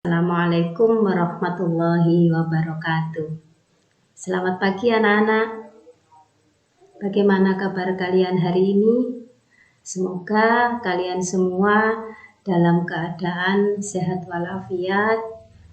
Assalamualaikum warahmatullahi wabarakatuh. Selamat pagi anak-anak. Bagaimana kabar kalian hari ini? Semoga kalian semua dalam keadaan sehat walafiat.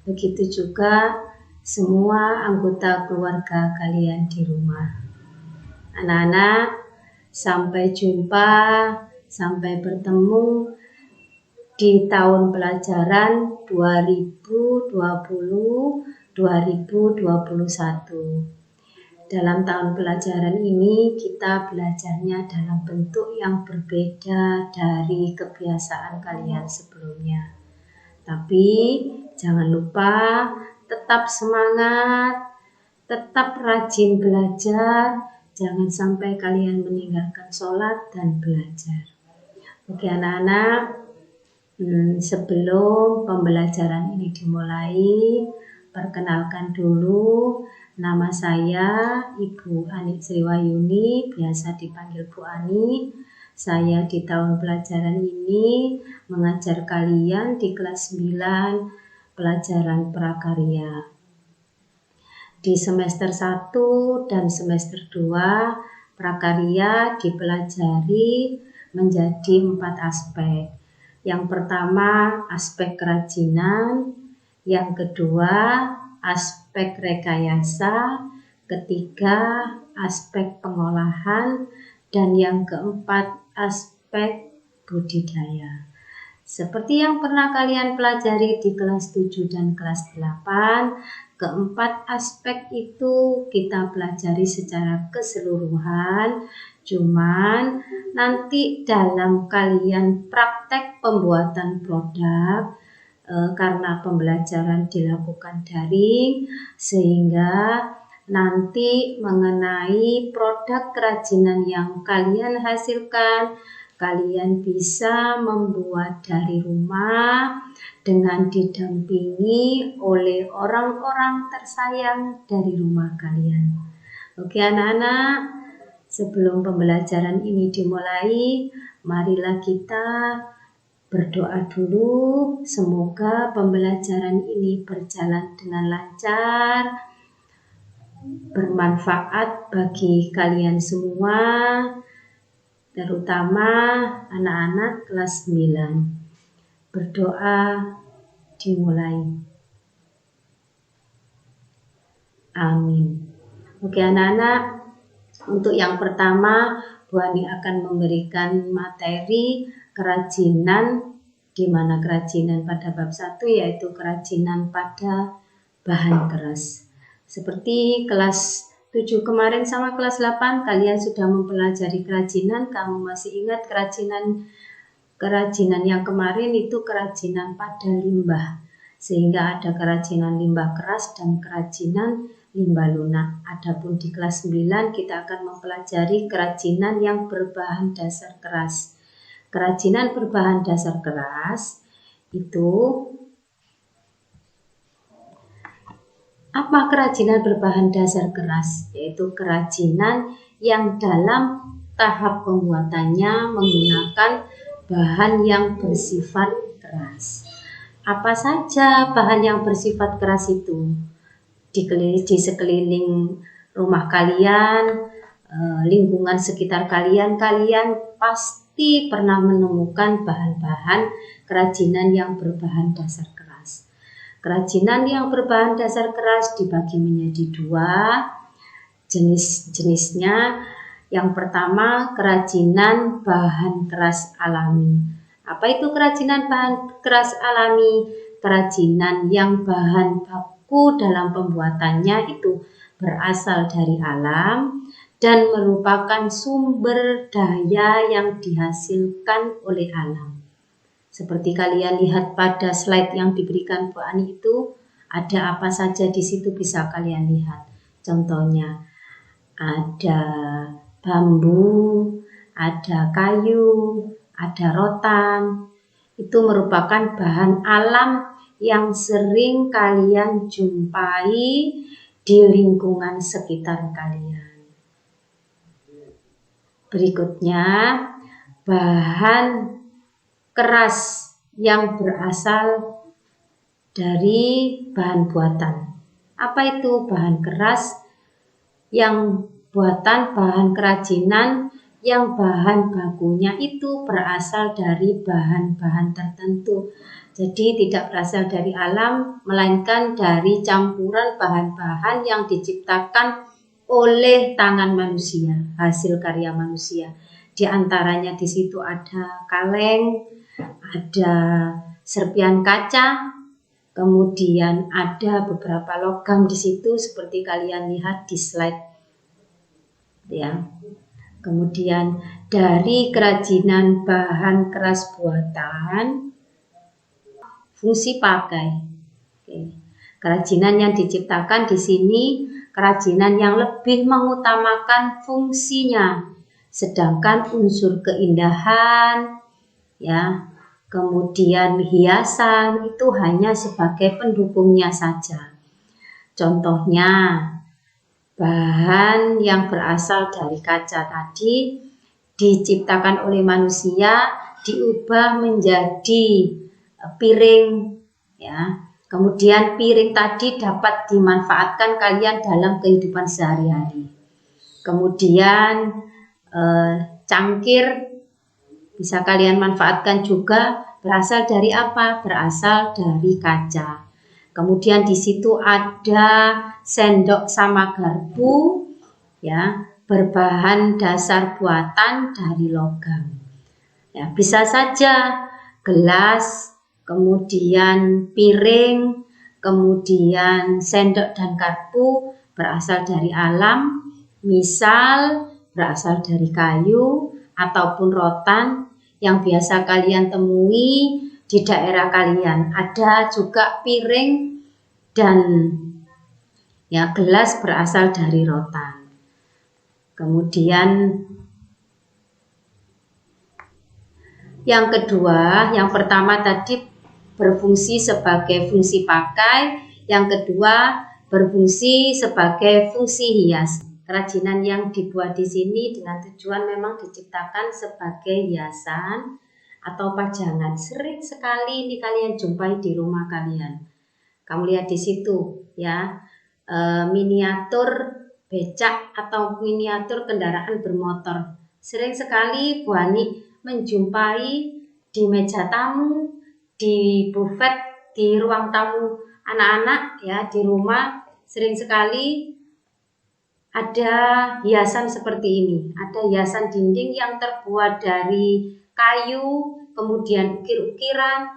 Begitu juga semua anggota keluarga kalian di rumah. Anak-anak, sampai jumpa, sampai bertemu di tahun pelajaran 2020-2021. Dalam tahun pelajaran ini kita belajarnya dalam bentuk yang berbeda dari kebiasaan kalian sebelumnya. Tapi jangan lupa tetap semangat, tetap rajin belajar, jangan sampai kalian meninggalkan sholat dan belajar. Oke anak-anak, sebelum pembelajaran ini dimulai, perkenalkan dulu, nama saya Ibu Ani Sriwayuni, biasa dipanggil Bu Ani. Saya di tahun pelajaran ini mengajar kalian di kelas 9 pelajaran prakarya. Di semester 1 dan semester 2 prakarya dipelajari menjadi 4 aspek. Yang pertama aspek kerajinan, yang kedua aspek rekayasa, ketiga aspek pengolahan, dan yang keempat aspek budidaya. Seperti yang pernah kalian pelajari di kelas 7 dan kelas 8, keempat aspek itu kita pelajari secara keseluruhan. Cuman nanti dalam kalian praktek pembuatan produk, karena pembelajaran dilakukan daring, sehingga nanti mengenai produk kerajinan yang kalian hasilkan, kalian bisa membuat dari rumah dengan didampingi oleh orang-orang tersayang dari rumah kalian. Oke anak-anak, sebelum pembelajaran ini dimulai, marilah kita berdoa dulu. Semoga pembelajaran ini berjalan dengan lancar, bermanfaat bagi kalian semua, terutama anak-anak kelas 9. Berdoa dimulai. Amin. Oke anak-anak, untuk yang pertama Bu Ani akan memberikan materi kerajinan, di mana kerajinan pada bab 1 yaitu kerajinan pada bahan keras. Seperti kelas 7 kemarin sama kelas 8 kalian sudah mempelajari kerajinan. Kamu masih ingat kerajinan yang kemarin itu kerajinan pada limbah, sehingga ada kerajinan limbah keras dan kerajinan limbah lunak. Adapun di kelas 9 kita akan mempelajari kerajinan yang berbahan dasar keras. Kerajinan berbahan dasar keras itu apa? Kerajinan berbahan dasar keras yaitu kerajinan yang dalam tahap pembuatannya menggunakan bahan yang bersifat keras. Apa saja bahan yang bersifat keras itu? Di sekeliling rumah kalian, lingkungan sekitar kalian pasti pernah menemukan bahan-bahan kerajinan yang berbahan dasar keras. Kerajinan yang berbahan dasar keras dibagi menjadi 2 jenis-jenisnya. Yang pertama, kerajinan bahan keras alami. Apa itu kerajinan bahan keras alami? Kerajinan yang bahan baku dalam pembuatannya itu berasal dari alam dan merupakan sumber daya yang dihasilkan oleh alam. Seperti kalian lihat pada slide yang diberikan Bu Ani itu, ada apa saja di situ bisa kalian lihat. Contohnya ada bambu, ada kayu, ada rotan. Itu merupakan bahan alam yang sering kalian jumpai di lingkungan sekitar kalian. Berikutnya, bahan keras yang berasal dari bahan buatan. Apa itu bahan keras? Yang buatan bahan kerajinan yang bahan bakunya itu berasal dari bahan-bahan tertentu. Jadi tidak berasal dari alam, melainkan dari campuran bahan-bahan yang diciptakan oleh tangan manusia, hasil karya manusia. Di antaranya di situ ada kaleng, ada serpian kaca, kemudian ada beberapa logam di situ seperti kalian lihat di slide ya. Kemudian dari kerajinan bahan keras buatan, fungsi pakai. Oke. Kerajinan yang diciptakan di sini kerajinan yang lebih mengutamakan fungsinya, sedangkan unsur keindahan ya, kemudian hiasan itu hanya sebagai pendukungnya saja. Contohnya bahan yang berasal dari kaca tadi diciptakan oleh manusia, diubah menjadi piring ya. Kemudian piring tadi dapat dimanfaatkan kalian dalam kehidupan sehari-hari. Kemudian cangkir bisa kalian manfaatkan juga, berasal dari apa? Berasal dari kaca. Kemudian di situ ada sendok sama garpu ya, berbahan dasar buatan dari logam. Ya, bisa saja gelas, kemudian piring, kemudian sendok dan garpu berasal dari alam, misal berasal dari kayu ataupun rotan yang biasa kalian temui di daerah kalian. Ada juga piring dan ya gelas berasal dari rotan. Kemudian yang kedua, yang pertama tadi berfungsi sebagai fungsi pakai, yang kedua berfungsi sebagai fungsi hias. Kerajinan yang dibuat di sini dengan tujuan memang diciptakan sebagai hiasan atau pajangan. Sering sekali ini kalian jumpai di rumah kalian. Kamu lihat di situ ya, miniatur becak atau miniatur kendaraan bermotor. Sering sekali Bu Ani menjumpai di meja tamu, di bufet, di ruang tamu anak-anak ya, di rumah sering sekali ada hiasan seperti ini. Ada hiasan dinding yang terbuat dari kayu, kemudian ukir-ukiran,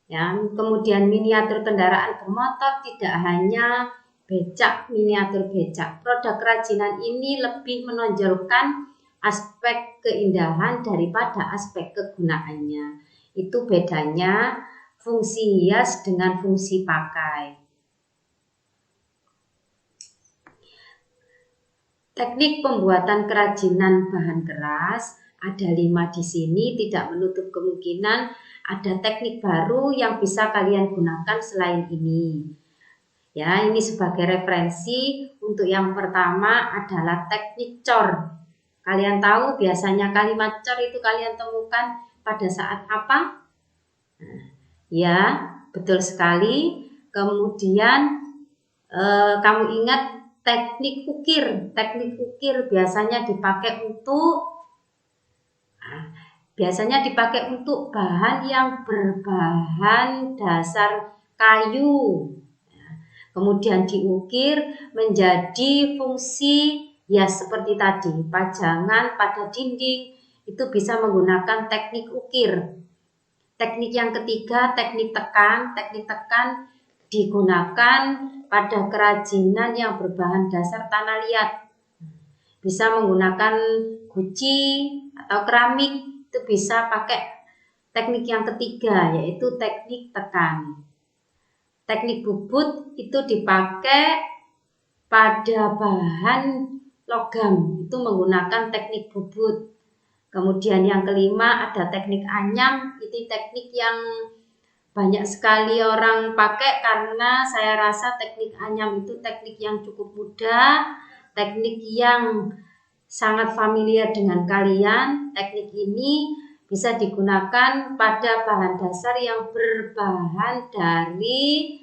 ya, kemudian miniatur kendaraan bermotor, tidak hanya becak, miniatur becak. Produk kerajinan ini lebih menonjolkan aspek keindahan daripada aspek kegunaannya. Itu bedanya fungsi hias dengan fungsi pakai. Teknik pembuatan kerajinan bahan keras ada 5 di sini, tidak menutup kemungkinan ada teknik baru yang bisa kalian gunakan selain ini. Ya, ini sebagai referensi. Untuk yang pertama adalah teknik cor. Kalian tahu biasanya kalimat cor itu kalian temukan pada saat apa? Ya, betul sekali. Kemudian kamu ingat teknik ukir. Teknik ukir biasanya dipakai untuk bahan yang berbahan dasar kayu. Kemudian diukir menjadi fungsi ya seperti tadi, pajangan pada dinding, itu bisa menggunakan teknik ukir. Teknik yang ketiga, teknik tekan. Teknik tekan digunakan pada kerajinan yang berbahan dasar tanah liat. Bisa menggunakan guci atau keramik, itu bisa pakai teknik yang ketiga, yaitu teknik tekan. Teknik bubut itu dipakai pada bahan logam, itu menggunakan teknik bubut. Kemudian yang kelima ada teknik anyam, itu teknik yang banyak sekali orang pakai karena saya rasa teknik anyam itu teknik yang cukup mudah, teknik yang sangat familiar dengan kalian. Teknik ini bisa digunakan pada bahan dasar yang berbahan dari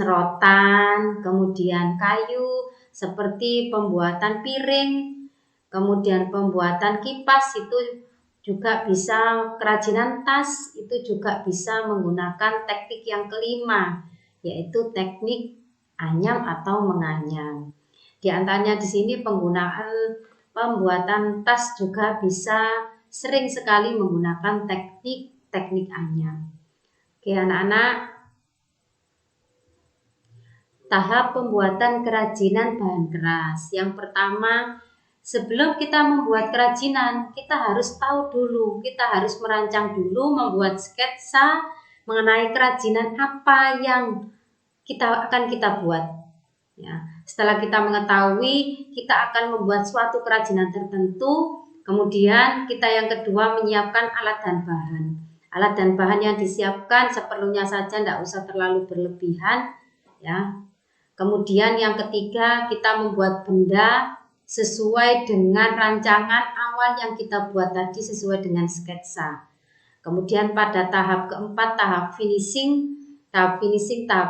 rotan, kemudian kayu, seperti pembuatan piring, kemudian pembuatan kipas itu juga bisa, kerajinan tas itu juga bisa menggunakan teknik yang kelima, yaitu teknik anyam atau menganyam. Di antaranya di sini penggunaan pembuatan tas juga bisa sering sekali menggunakan teknik anyam. Oke anak-anak, tahap pembuatan kerajinan bahan keras. Yang pertama, sebelum kita membuat kerajinan, kita harus tahu dulu, kita harus merancang dulu, membuat sketsa mengenai kerajinan apa yang akan kita buat. Ya, setelah kita mengetahui, kita akan membuat suatu kerajinan tertentu, kemudian kita yang kedua menyiapkan alat dan bahan. Alat dan bahan yang disiapkan seperlunya saja, tidak usah terlalu berlebihan. Ya. Kemudian yang ketiga, kita membuat benda sesuai dengan rancangan awal yang kita buat tadi, sesuai dengan sketsa. Kemudian pada tahap keempat, tahap finishing, tahap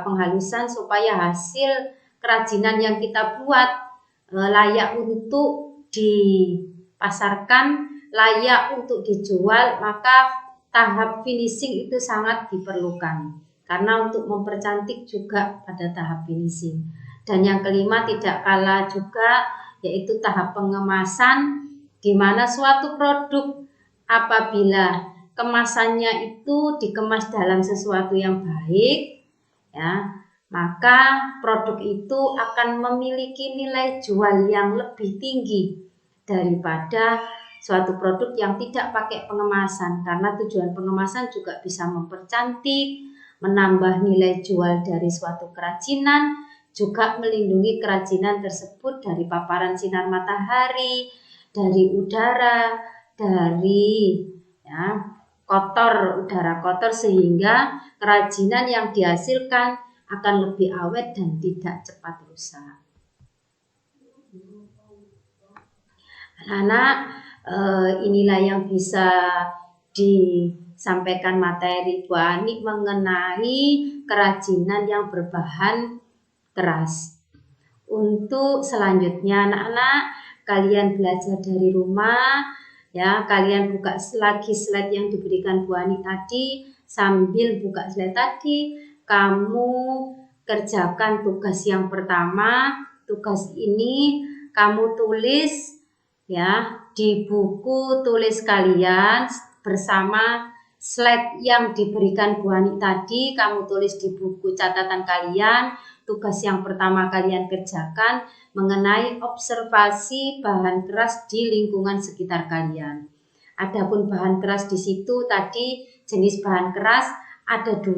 penghalusan supaya hasil kerajinan yang kita buat layak untuk dipasarkan, layak untuk dijual, maka tahap finishing itu sangat diperlukan. Karena untuk mempercantik juga pada tahap finishing. Dan yang kelima tidak kalah juga, yaitu tahap pengemasan, di mana suatu produk apabila kemasannya itu dikemas dalam sesuatu yang baik, ya, maka produk itu akan memiliki nilai jual yang lebih tinggi daripada suatu produk yang tidak pakai pengemasan, karena tujuan pengemasan juga bisa mempercantik, menambah nilai jual dari suatu kerajinan, juga melindungi kerajinan tersebut dari paparan sinar matahari, dari udara, dari udara kotor, sehingga kerajinan yang dihasilkan akan lebih awet dan tidak cepat rusak. Anak-anak, inilah yang bisa disampaikan materi Bu Ani mengenai kerajinan yang berbahan keras. Untuk selanjutnya anak-anak, kalian belajar dari rumah, ya, kalian buka lagi slide yang diberikan Bu Ani tadi. Sambil buka slide tadi, kamu kerjakan tugas yang pertama. Tugas ini kamu tulis, ya, di buku tulis kalian bersama slide yang diberikan Bu Ani tadi. Kamu tulis di buku catatan kalian. Tugas yang pertama kalian kerjakan mengenai observasi bahan keras di lingkungan sekitar kalian. Adapun bahan keras di situ tadi, jenis bahan keras ada 2.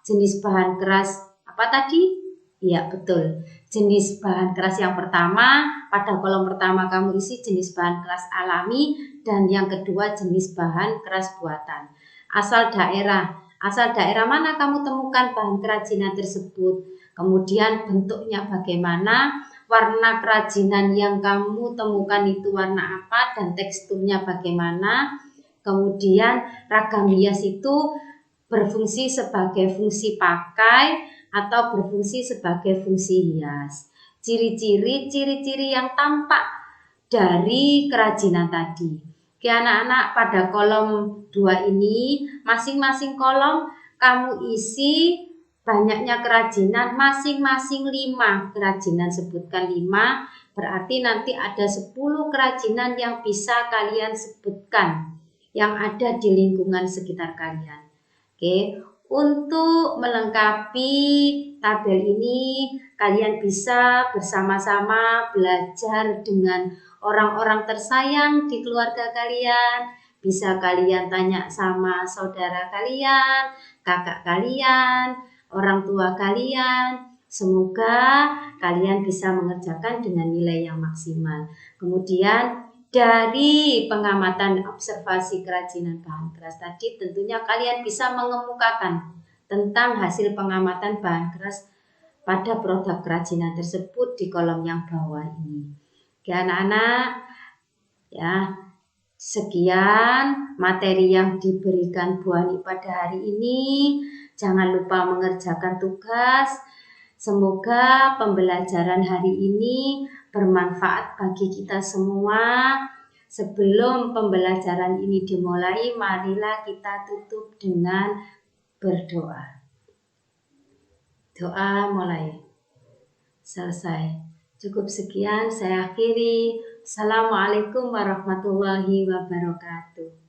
Jenis bahan keras apa tadi? Iya, betul. Jenis bahan keras yang pertama, pada kolom pertama kamu isi jenis bahan keras alami, dan yang kedua jenis bahan keras buatan. Asal daerah mana kamu temukan bahan kerajinan tersebut, kemudian bentuknya bagaimana, warna kerajinan yang kamu temukan itu warna apa, dan teksturnya bagaimana. Kemudian ragam hias itu berfungsi sebagai fungsi pakai atau berfungsi sebagai fungsi hias. Ciri-ciri yang tampak dari kerajinan tadi. Oke anak-anak, pada kolom 2 ini, masing-masing kolom kamu isi banyaknya kerajinan, masing-masing 5 kerajinan, sebutkan 5, berarti nanti ada 10 kerajinan yang bisa kalian sebutkan yang ada di lingkungan sekitar kalian. Oke, untuk melengkapi tabel ini, kalian bisa bersama-sama belajar dengan orang-orang tersayang di keluarga kalian. Bisa kalian tanya sama saudara kalian, kakak kalian, orang tua kalian. Semoga kalian bisa mengerjakan dengan nilai yang maksimal. Kemudian dari pengamatan observasi kerajinan bahan keras tadi, tentunya kalian bisa mengemukakan tentang hasil pengamatan bahan keras pada produk kerajinan tersebut di kolom yang bawah ini. Oke anak-anak, ya, Sekian materi yang diberikan Bu Ani pada hari ini. Jangan lupa mengerjakan tugas. Semoga pembelajaran hari ini bermanfaat bagi kita semua. Sebelum pembelajaran ini dimulai, marilah kita tutup dengan berdoa. Doa mulai. Selesai. Cukup sekian, saya akhiri. Assalamualaikum warahmatullahi wabarakatuh.